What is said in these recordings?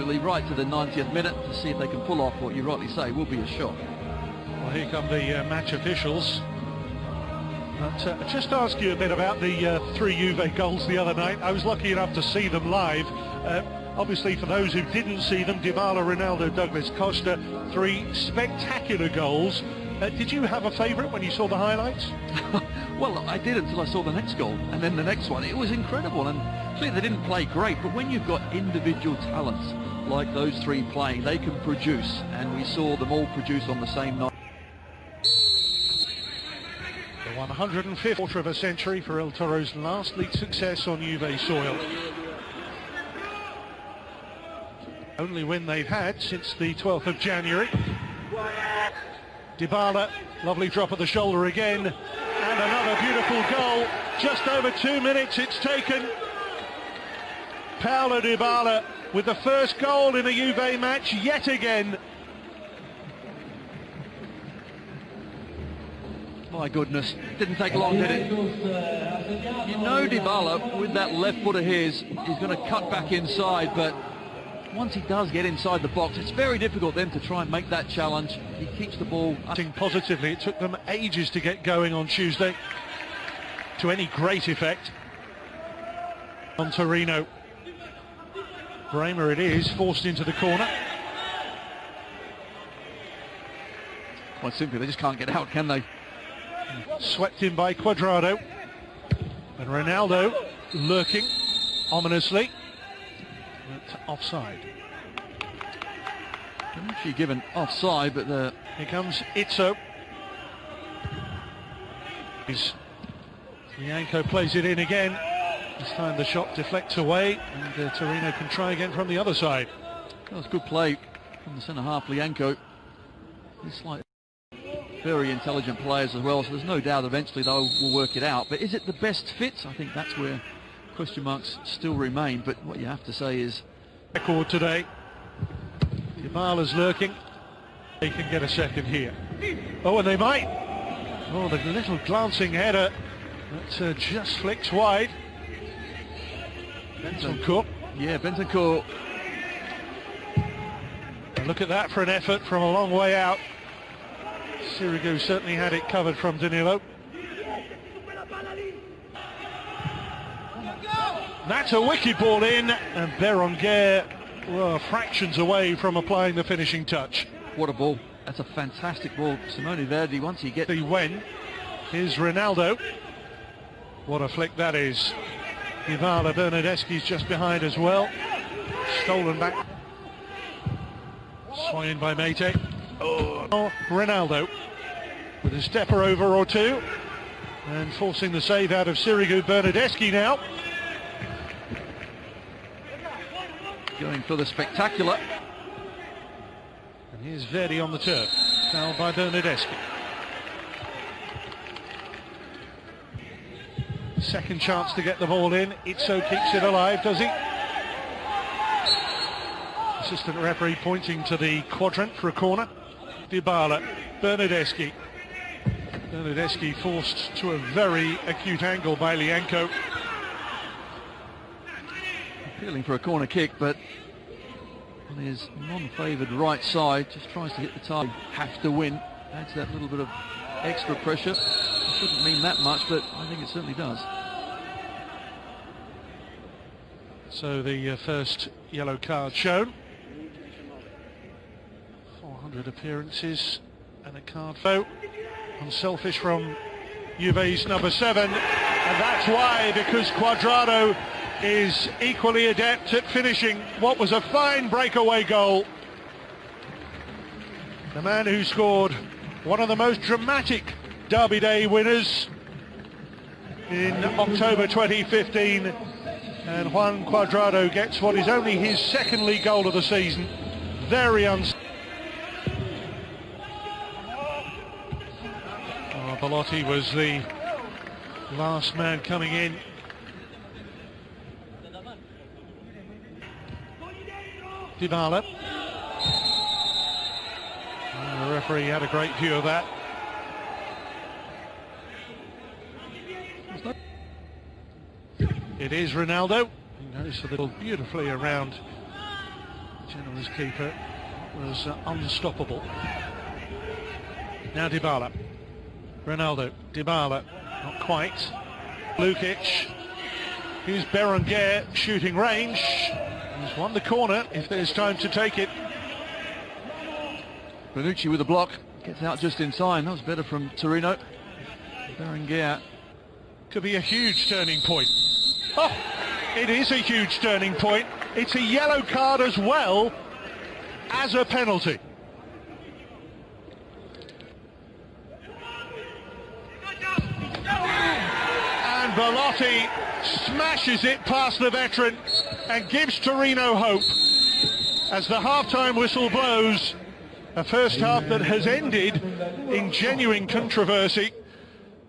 absolutely right to the 90th minute to see if they can pull off what you rightly say will be a shock. Well, here come the match officials. But just to ask you a bit about the 3 Juve goals the other night. I was lucky enough to see them live. Obviously, for those who didn't see them, Dybala, Ronaldo, Douglas Costa, 3 spectacular goals. Did you have a favourite when you saw the highlights? Well, I did until I saw the next goal, and then the next one. It was incredible, and clearly they didn't play great, but when you've got individual talents like those 3 playing, they can produce, and we saw them all produce on the same night. The 105th quarter of a century for El Toro's last league success on Juve soil. Only win they've had since the 12th of January. Dybala, lovely drop of the shoulder again, and another beautiful goal. Just over 2 minutes it's taken. Paulo Dybala with the first goal in a Juve match yet again. My goodness, didn't take long, did it? You know Dybala, with that left foot of his, he's going to cut back inside, but once he does get inside the box, it's very difficult then to try and make that challenge. He keeps the ball positively. It took them ages to get going on Tuesday to any great effect on Torino. Bremer it is, forced into the corner. Quite simply, they just can't get out, can they? Swept in by Cuadrado, and Ronaldo lurking ominously, but offside. Actually given offside, but here comes Izzo. Lianco plays it in again. This time the shot deflects away, and Torino can try again from the other side. That was good play from the centre half, Lianco. He's like very intelligent players as well, so there's no doubt eventually they will work it out. But is it the best fit? I think that's where question marks still remain. But what you have to say is record today. Dybala's lurking. They can get a second here. Oh, and they might. Oh, the little glancing header that just flicks wide. Bentancur. Yeah, Bentancur. Look at that for an effort from a long way out. Sirigu certainly had it covered from Danilo. That's a wicked ball in, and Berenguer were fractions away from applying the finishing touch. What a ball. That's a fantastic ball. Simone Verdi, once he gets... Here's Ronaldo. What a flick that is. Dybala, Bernardeschi's just behind as well. Stolen back. Swung in by Mate. Oh, Ronaldo with a stepper over or two, and forcing the save out of Sirigu. Bernardeschi now. Going for the spectacular. And here's Verdi on the turf. Fouled by Bernardeschi. Second chance to get the ball in. Izzo keeps it alive, does he? Assistant referee pointing to the quadrant for a corner. Dybala, Bernardeschi. Bernardeschi forced to a very acute angle by Lianco. Appealing for a corner kick, but on his non-favoured right side, just tries to hit the target. Have to win. Adds that little bit of extra pressure. It shouldn't mean that much, but I think it certainly does. So the first yellow card shown. 400 appearances and a card vote. Unselfish from Juve's number 7, and that's why, because Cuadrado is equally adept at finishing what was a fine breakaway goal. The man who scored one of the most dramatic Derby Day winners in October 2015, and Juan Cuadrado gets what is only his second league goal of the season. Very Belotti was the last man coming in. Dybala. And the referee had a great view of that. It is Ronaldo. He goes a little beautifully around Genoa's keeper was unstoppable. Now Dybala. Ronaldo. Dybala. Not quite. Lukic. Here's Berenguer shooting range. He's won the corner if there's time to take it. Bonucci with the block. Gets out just in time. That was better from Torino. Berenguer. Could be a huge turning point. Oh, it is a huge turning point. It's a yellow card as well as a penalty. And Belotti smashes it past the veteran and gives Torino hope as the half-time whistle blows. A first half that has ended in genuine controversy.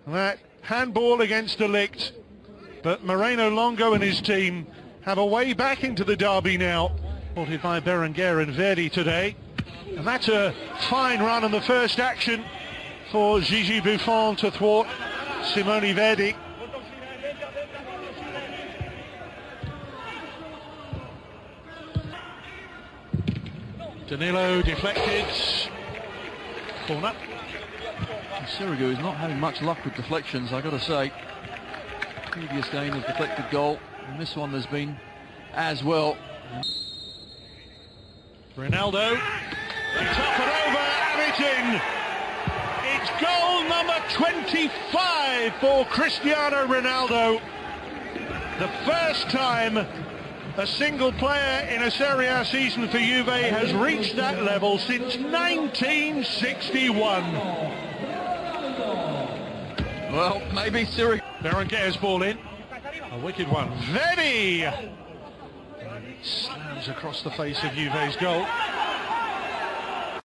That handball against De Ligt, but Moreno Longo and his team have a way back into the derby now. Supported by Berenguer and Verdi today. And that's a fine run in the first action for Gigi Buffon to thwart Simone Verdi. Danilo deflected. Corner. Sirigu is not having much luck with deflections, I got to say. Previous game was deflected goal, and this one there's been as well. Ronaldo, it's up and over, and it's in. It's goal number 25 for Cristiano Ronaldo. The first time a single player in a Serie A season for Juve has reached that level since 1961. Well, maybe Sirigu. Berenguer's ball in. A wicked one. Verdi! Slams across the face of Juve's goal.